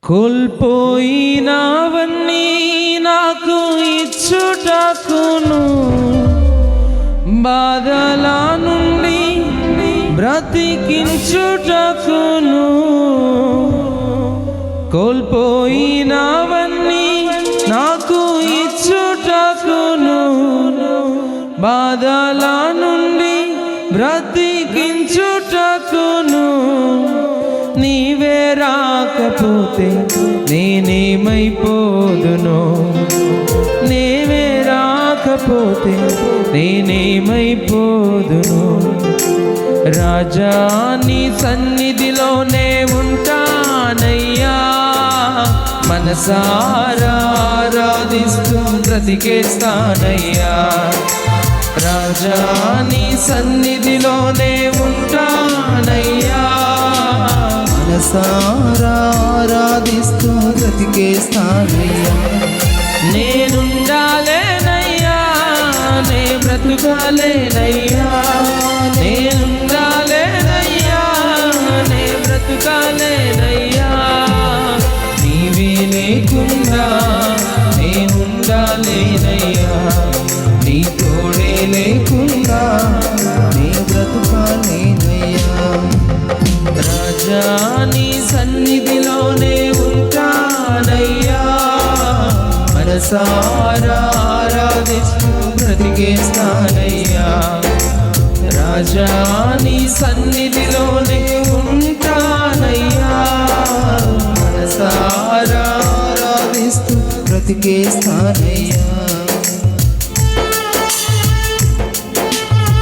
కోల్పోయినవన్నీ నాకు ఇచ్చుటకును, బాధల నుండి బ్రతికించుటకును. కోల్పోయినవన్నీ నాకు ఇచ్చుటకును, బాధల నుండి బ్రతికించుటకును. నీవే రాకపోతే నేనేమైపోదును, నీవే రాకపోతే నేనేమైపోదును. రాజా నీ సన్నిధిలోనే ఉంటానయ్యా, మనసారా ఆరాధిస్తూ బ్రతికేస్తానయ్యా. రాజా నీ సన్నిధిలోనే ఉంటానయ్యా, మనసారా ఆరాధిస్తూ బ్రతికేస్తానయ్యా. నేనుండాలేనయ్యా, నే బ్రతుకాలేనయ్యా, నేనుండాలేనయ్యా, నే బ్రతుకాలేనయ్యా. నీవే లేకుండా నేనుండాలేనయ్యా, నీ తోడే లేకుండా నే బ్రతుకాలేనయ్యా. రాజా నీ సన్నిధిలోనే ఉంటానయ్యా, మనసారా ఆరాధిస్తూ బ్రతికేస్తానయ్యా. రాజా నీ సన్నిధిలోనే ఉంటానయ్యా, మనసారా ఆరాధిస్తూ బ్రతికేస్తానయ్యా.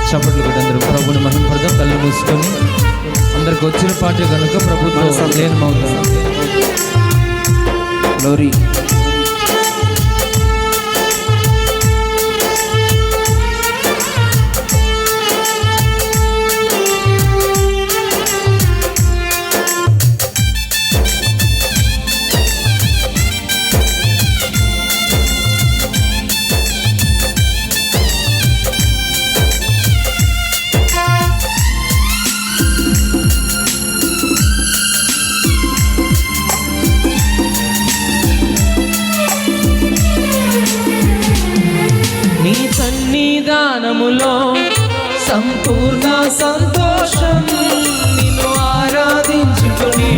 చప్పట్లు కొట్టి అందరూ ప్రభుని మహిమపడదాం. కళ్ళు మూసుకొని అందరికి వచ్చిన పాట కనుక ప్రభుత్వం లీనమవుతాం. గ్లోరీ. నీ సన్నిధానములో సంపూర్ణ సంతోషం, నిన్ను ఆరాధించుకొని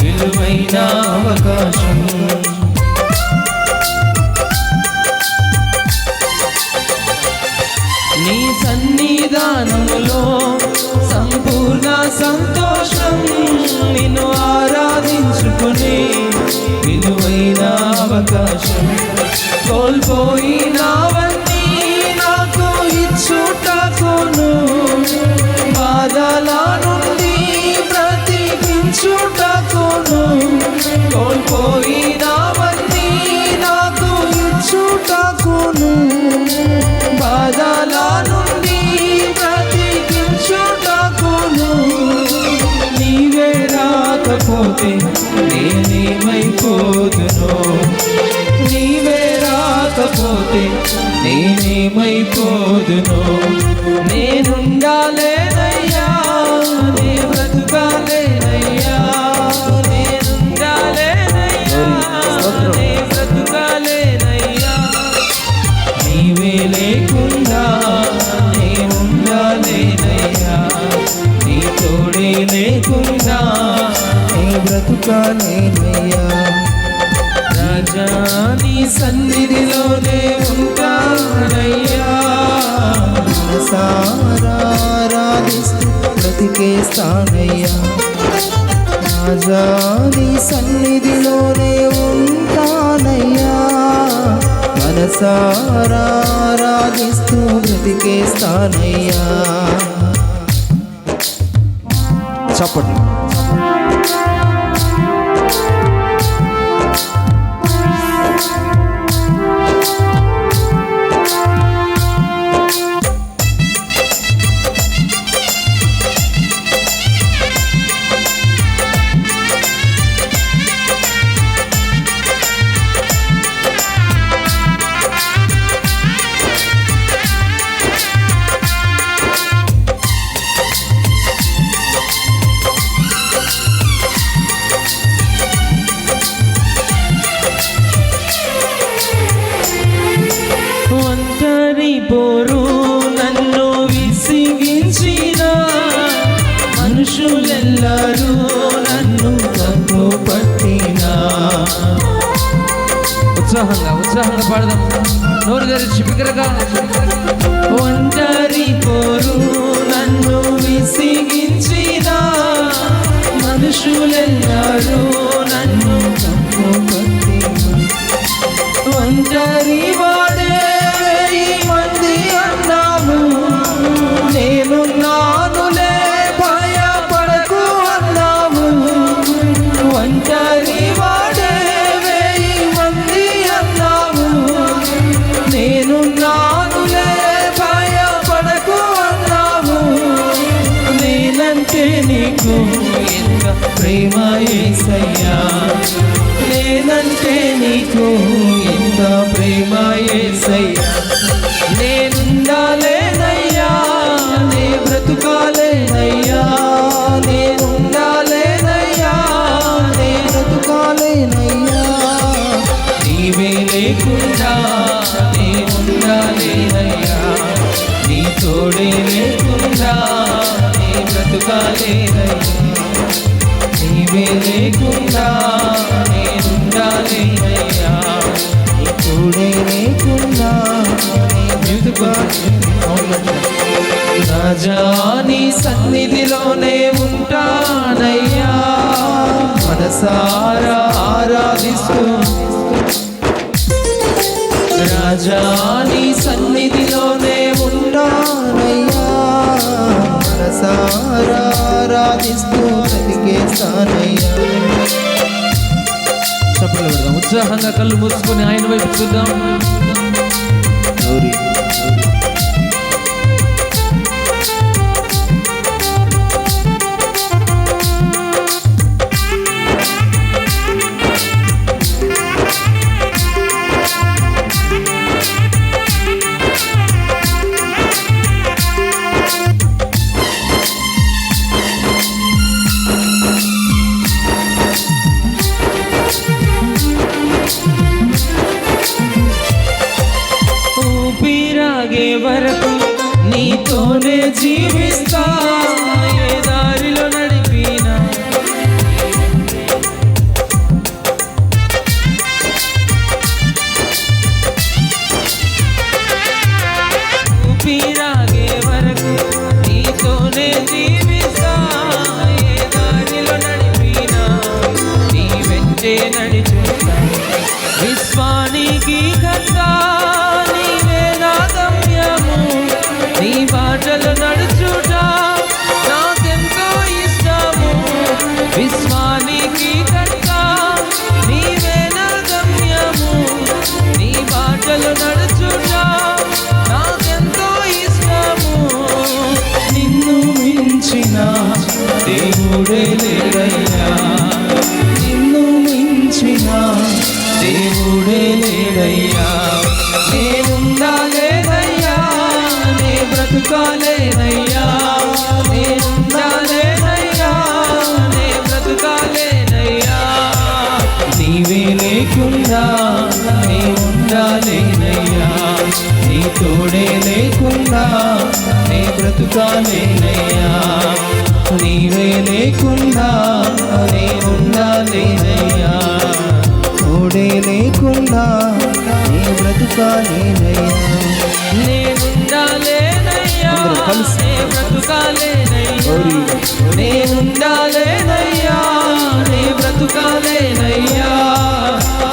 విలువైన అవకాశం. నీ సన్నిధానములో సంపూర్ణ సంతోషం, నిన్ను ఆరాధించుకొని విలువైన అవకాశం. కోల్పోయినవన్నీ నాకు ఇచ్చుటకును, బాధల నుండి బ్రతికించుటకును. కోల్పోయినవన్నీ నాకు ఇచ్చుటకును, బాధల నుండి బ్రతికించుటకును. నీవే రాకపోతే నేనేమైపోదును, నీవే రాకపోతే నేనేమైపోదును. నేనుండాలేనయ్యా, నే బ్రతుకాలేనయ్యా, నేనుండాలేనయ్యా, నే బ్రతుకాలేనయ్యా. నీవే లేకుండా నే ఉండాలేనయ్యా, నీ తోడే లేకుండా నే బ్రతుకాలేనయ్యా. రాజా నీ సన్నిధిలోనే ఉంటానయ్యా, మనసారా ఆరాధిస్తూ బ్రతికేస్తానయ్యా. రాజా నీ సన్నిధిలోనే ఉంటానయ్యా, మనసారా ఆరాధిస్తూ బ్రతికేస్తానయ్యా. చప్పట్లు. పోరు నన్ను విసిగించిన మనుషులెల్లరూ నన్ను తప్పు పట్టినా. ఉత్సాహంగా పాడదాం, నోరు తెరిచి బిగ్గరగా. ఒంటరి పోరు నన్ను విసిగించిన మనుషులెల్లరూ నన్ను తప్పు పట్టినా. ఒంటరి వాడే వెయ్యి మంది అన్నావు, నేనున్నానులే భయపడకు అన్నావు. ఒంటరి వాడే వెయ్యి మంది అన్నావు, నేనున్నానులే భయపడకు అన్నావు. నేనంటే నీకు ఎంత ప్రేమ యేసయ్యా, నేనంటే నీకు ఎంత ప్రేమ యేసయ్యా. నేనుండాలేనయ్యా, నే బ్రతుకాలేనయ్యా, నేనుండాలేనయ్యా, నే బ్రతుకాలేనయ్యా. నీవే లేకుండా నేనుండాలేనయ్యా, నీ తోడే లేకుండా నే బ్రతుకాలేనయ్యా. నీవే లేకుండా నేనుండాలేనయ్యా, నీ తోడే లేకుండా నే బ్రతుకాలేనయ్యా. రాజా నీ సన్నిధిలోనే ఉంటానయ్యా, మనసారా ఆరాధిస్తూ. రాజా నీ సన్నిధిలోనే ఉంటానయ్యా, మనసారా ఆరాధిస్తూ బ్రతికేస్తానయ్యా. చప్పట్లు పెడదాం, ఉత్సాహంగా కళ్ళు మూసుకొని ఆయన వైపు చూద్దాం. ఊపిరాగే వరకు నీతోనే జీవిస్తా, ఏ దారిలో నడిపినా. ఊపిరాగే వరకు నీతోనే జీవిస్తా, ఏ దారిలో నడిపినా నీ వెంటే నడిచుతా. విశ్వానికి కర్తా నీవే నా గమ్యము, నీ బాటలు నడుచుట నాకెంతో ఇష్టము. విశ్వానికి కర్తా నీవే నా గమ్యము, నీ బాటలు నడుచుట నాకెంతో ఇష్టము. నిన్ను మించిన దేవుడే లేడయ్యా, నిన్ను మించిన దేవుడే లేడయ్యా. నేనుండాలేనయ్యా, నే బ్రతుకాలేనయ్యా, నేనుండాలేనయ్యా, నే బ్రతుకాలేనయ్యా. నీవే లేకుండా నే ఉండాలేనయ్యా, నీ తోడే లేకుండా నే బ్రతుకాలేనయ్యా. నీవే లేకుండా నే ఉండాలేనయ్యా, తోడే లేకుండా నీ బ్రతుకాలేనయ్యా. నేనుండాలేనయ్యా, నే బ్రతుకాలేనయ్యా, నేనుండాలేనయ్యా, నే బ్రతుకాలేనయ్యా.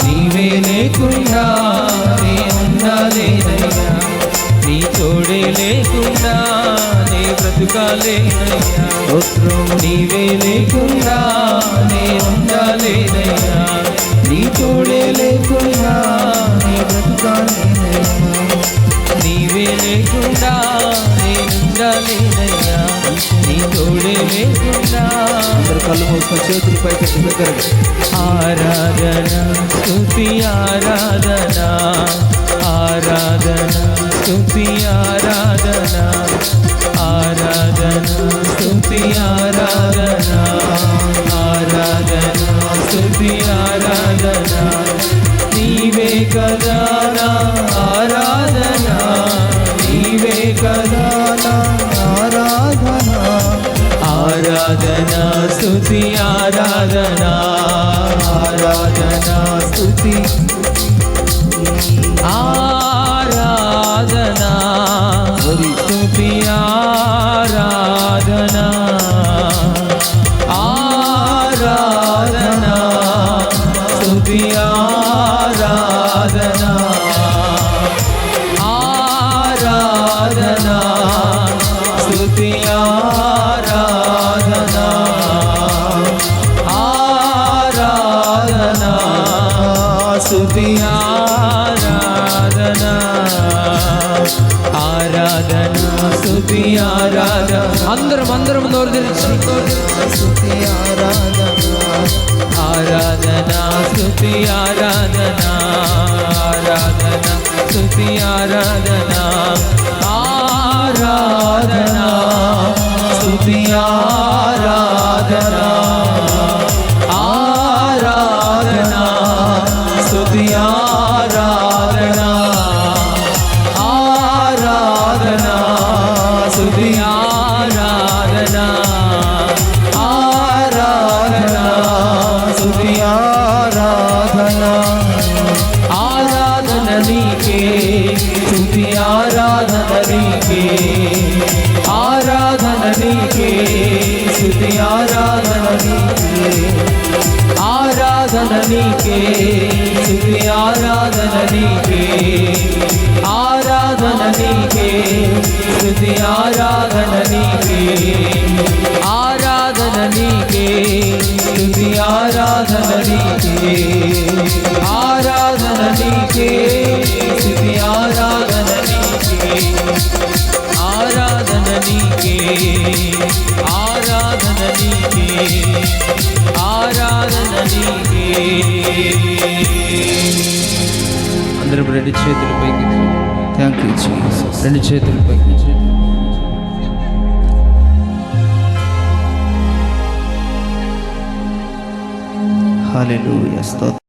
నీవే లేకుండా నే ఉండాలేనయ్యా, నీ తోడే లేకుండా నే బ్రతుకాలేనయ్యా. నీవే లేకుండా నే ఉండాలేనయ్యా, నీ తోడే లేకుండా నే బ్రతుకాలేనయ్యా. నీవే లేకుండా నేనుండాలేనయ్యా, నీ తోడే లేకుండా. అందరు కళ్ళు మూసుకొని చేతులు పైకి దగ్గరగా. ఆరాధన స్తుతి ఆరాధన, ఆరాధన స్తుతి ఆరాధన, ఆరాధన స్తుతి ఆరాధన, ఆరాధన స్తుతి ఆరాధన. నీవే కదా నా ఆరాధన, ఆరాధన స్తుతి ఆరాధన ఆరాధన స్తుతి ఆరాధన స్తుతి ఆరాధన ఆరాధన స్తుతి ఆరాధన ఆరాధన స్తుతి ఆరాధన ఆరాధన స్తుతి ఆరాధన ఆరాధన స్తుతి ఆరాధన అందరం నోరు తెరిచి స్తుతి ఆరాధన ఆరాధన స్తుతి ఆరాధన ఆరాధన స్తుతి ఆరాధన ఆరాధన స్తుతి ఆరాధన ఆరాధన స్తుతి ఆరాధన ఆరాధన స్తుతి ఆరాధన ఆరాధన స్తుతి ఆరాధన ఆరాధన నీకే స్తుతి ఆరాధన నీకే ఆరాధన నీకే స్తుతి ఆరాధన నీకే ఆరాధన నీకే స్తుతి ఆరాధన నీకే ఆరాధన నీకే స్తుతి ఆరాధన నీకే ఆరాధన నీకే స్తుతి ఆరాధన నీకే ఆరాధన నీకే స్తుతి ఆరాధన నీకే ఆరాధన నీకే ఆరాధన నీకే ఆరాధన నీకే అందరూ రెండు చేతుల పైకి, థ్యాంక్ యూ జీసస్ రెండు చేతుల పైకి. హల్లెలూయా స్తోత్రం.